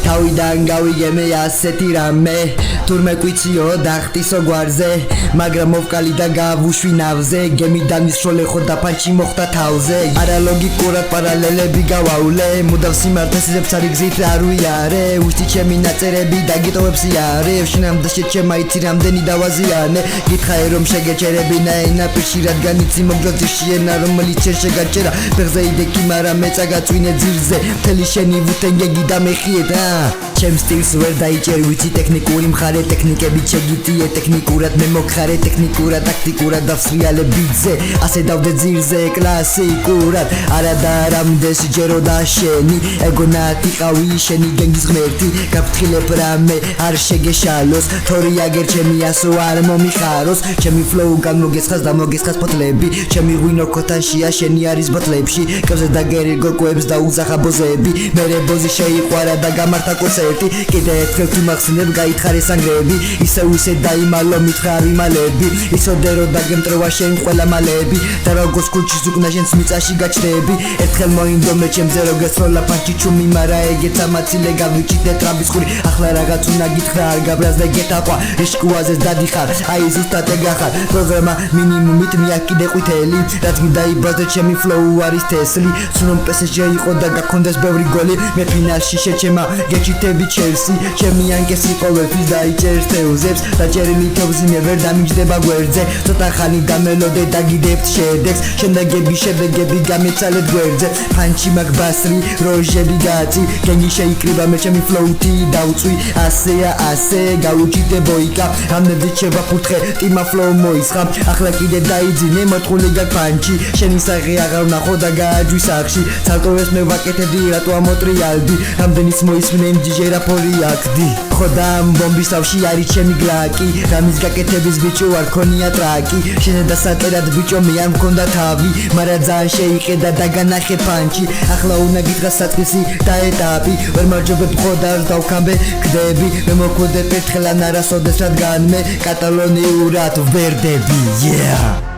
თავიდან გავიგე მე ასეთი რამე თურმე კვიციო დახტისო გვარზე მაგრამ მოვკალი და გავუშვი ნავზე გემიდან მისროლე ხო დაფანჩი მოხდა თავზე არალოგიკურად პარალელები გავავლე მუდამ სიმართლეს ზებცარი გზით არ ვიარე უშტი ჩემი ნაწერები დაგიტოვებს იარებ შინამდე შეჩემა იცი რამდენი დავაზიანე გითხარი რომ შეგეჭერებინა ენა პირში რადგან იცი მოგძი ენა რომელიც შენ შეგაჭერა ფეხზე იდექი მაგრამ მეცა გაწვინე ძირზე მთელი შენი ვუთენგეგი და მეხიედა ჩემ სტილს ვერ დაიჭერ ვიცი ტექნიკური მხარე ტექნიკები შეგიტიე ტექნიკურად მე მოგხარე ტექნიკურად ტაქტიკურად დავსრიალე ბიტზე ასე დავდე ძირზე კლასიკურად არა და რამდენს ჯეროდა შენი ეგონათ იყავი შენი გენგის ღმერთი გაფრთხილებ რამე არ შეგეშალოს თორი აგერ ჩემი ასო არ მომიხაროს ჩემი ფლოუ გამოგესხას და მოგესხას ფოთლები ჩემი ღვინო ქოთანშია შენი არის ბოთლებში კებზე დაგერი გოკვებს და უზახა ბოზები მერე ბოზი შეიყვარა და გამართა კონცერტი კიდე ერთხელ თუ მახსნებ გაითხარე სანგრები ისე დაიმალო მითხრა ვიმალები ისოდე რომ დაგემტროვა შენ ყველა მალები და როგორც კუჩის უკნა შენს მიწაში გაჩნდები ერთხელ მოინდომე ჩემზე რომ გესროლა ფანჩი ჩუმი მარა ეგეც ამაცილე გავიჭიდე ტრამბისხური ახლა რაღაც უნდა გითხრა არ გაბრაზდე გეთაყვა ეშკუაზე დადიხარ აი ზუსტად ეგახარ პროგრამა მინიმუმით მიაკიდე ყვითელი რაც გინდა იბადე ჩემი ფლოუ არის თესლი სულ პესეჟი იყო და გაქონდეს ბევრი გოლი მე ფინალში შეჩემა გეჭიტები ჩელსი ჩემი ანკესი ყოველთვის დაიჭერს თეუზებს და ჭერილი თევზი მე ვერ დამიჯდება გვერდზე ცოტა ხანი დამელოდე და გიდებთ შედეგს შედეგები გამეცალეთ გვერდზე ფანჩი მაგ ბასრი როჟები გაწი გენგი შეიკრიბა მე ჩემი ფლოუთი დავწვი ასეა ასე გავუჭიდე ბოიკა რამნები შევაფურთხე ტიმა ფლოუ მოისხა ახლა კიდე დაიძინე მოთხული გაკ ფანჩი შენი სახე აღარ ვნახო და გააჯვი სახში ცალკოვეს მე ვაკეთებდი რატო ამოტრიალდი რამდენის მოისმნე ჯიჟერა ფორიაკდი ხოდა ბომბის თავში არის ჩემი გლაკი რამის გაკეთების ბიჭო არ ქონია ტრაკი შენ და სატერად ბიჭო მე არ მქონდა თავი მაგრამ ძალიან შეიყედა და განახე ფანჩი ახლა უნდა გითხრა საწყისი და ეტაპი ვერ მარჯობებ ხოდა არ დავქამბე გდები მე მოკვდე ერთხელ ან არასოდეს რადგან მე კატალონიურად ვბერდები yeah